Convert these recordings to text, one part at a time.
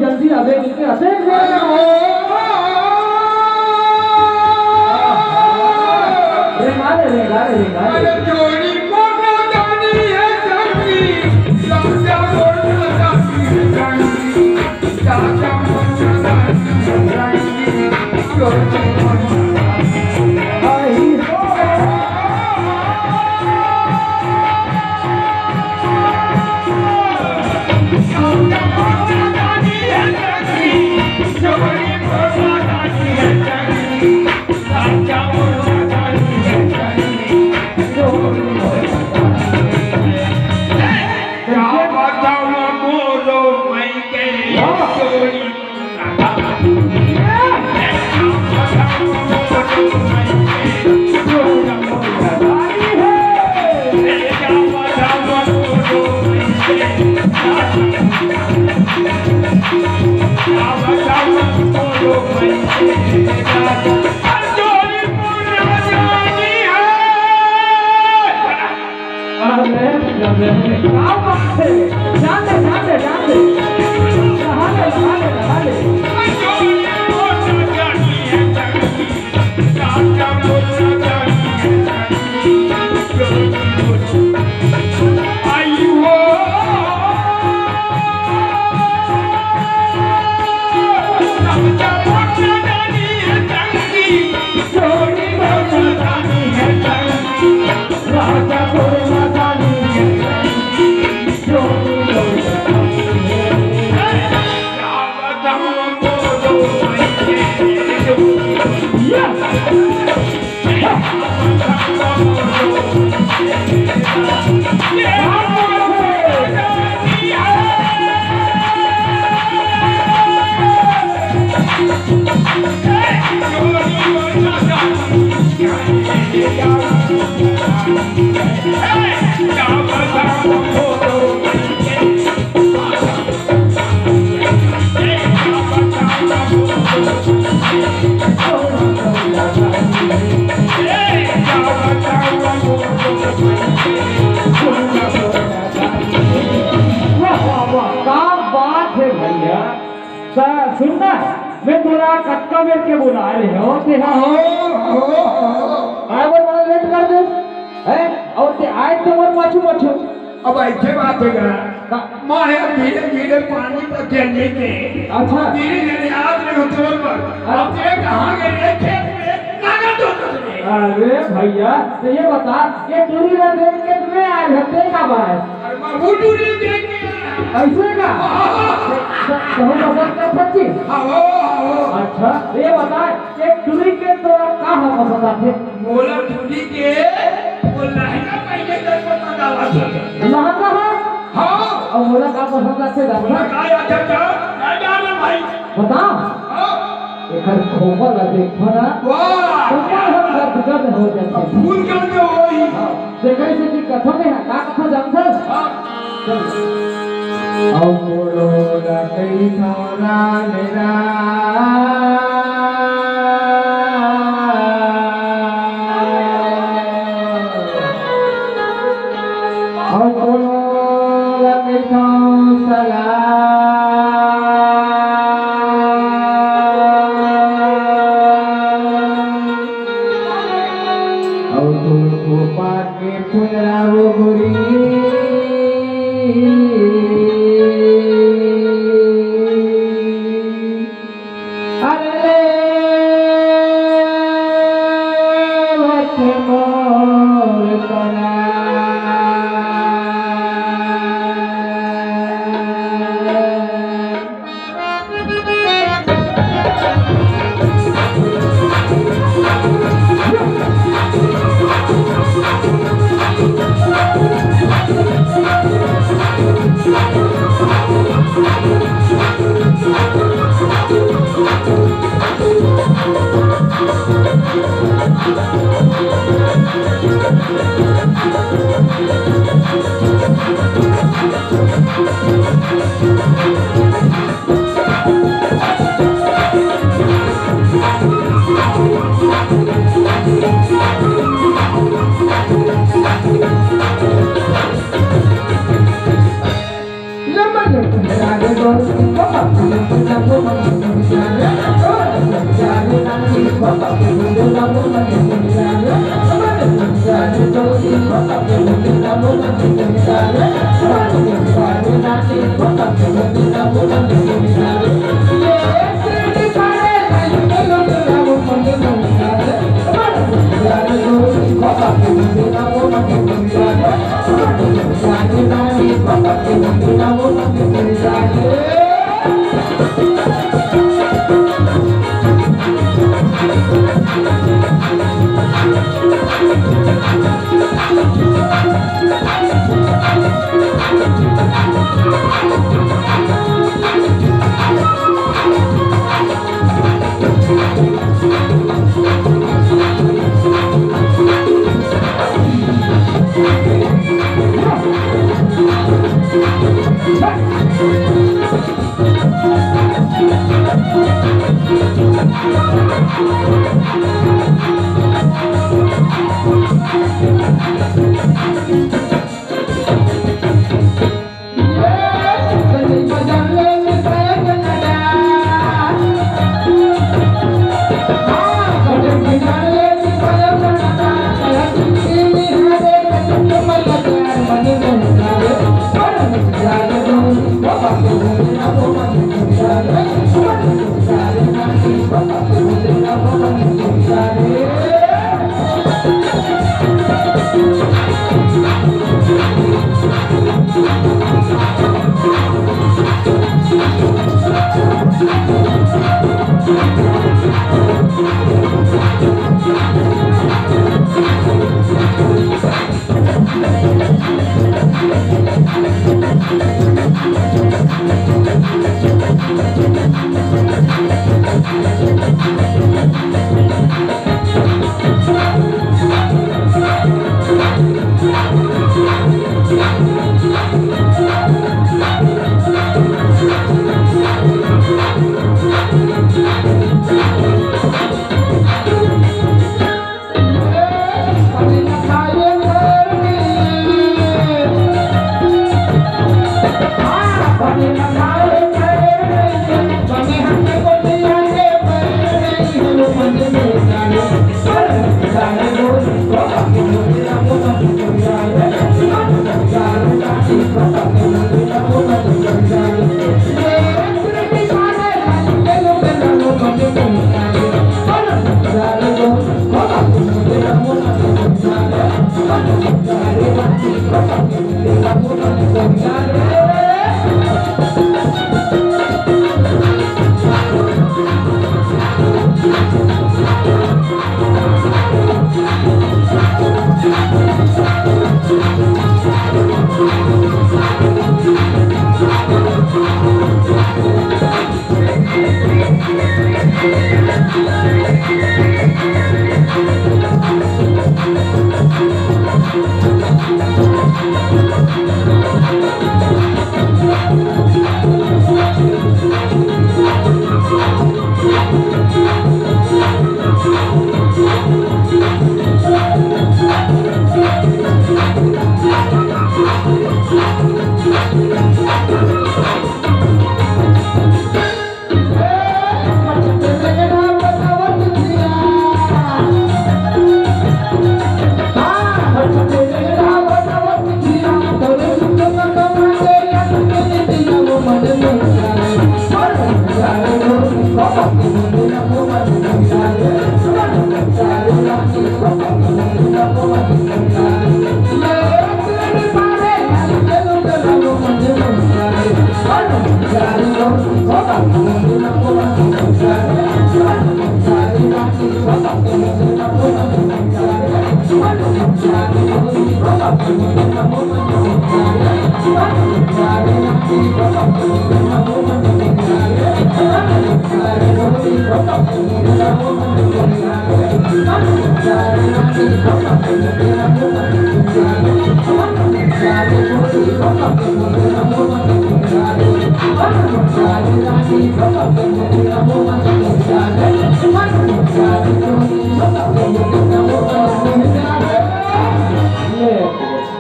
जल्दी आवे के आते रेगा जोड़ी को दानी है चंगी साचा मोर दानी है चंगी साचा मोर दानी है चंगी जोड़ी आई हो सुनना मैं थोड़ा कटका मेरे के बुला रहे हो ते आए वो बड़ा लेट कर दे हैं और ते आए तो और माछू अब ऐसे बात है माहे धीरे धीरे पानी पर चलने के अच्छा धीरे धीरे आपने उतोर पर अब ये कहां गए खेत में कागज तो अरे भैया तो ये बता ये दूरी में देख के तुम्हें आए होते का बात अरे मैं वो दूरी देख के ऐसे का बहुत पसंद कर सच्ची अच्छा ये बता एक दूरी के तो का हो पसंद आते बोला दूरी के वो लहंगा पहले तक पसंद आवा लहंगा है हां और बोला का पसंद आते बोला का अच्छा क्या डाल भाई बता एकर खोपा ला देखो ना वाह ऊपर हम गदगद हो जाते फूल का जो होई देखै से कि कथा में है का कथा जानते चल औरो रखई थोरा मेरा औरो रखई थोरा और तुमको पाके फुलाओ गोरी मोर तरा Thank you.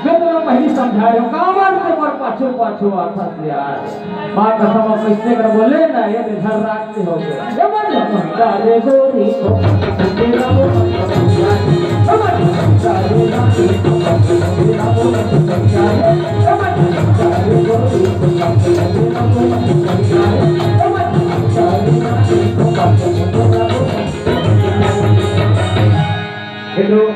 मैं तुम्हें पहले समझा रहा हूँ कामन के पर पाछू पाछू आता यार बात का सब कैसे कर बोले ना ये घर रात में हो गया ये मन काले गोरी को तेरा वो काले गोरी को तेरा वो काले गोरी को तेरा वो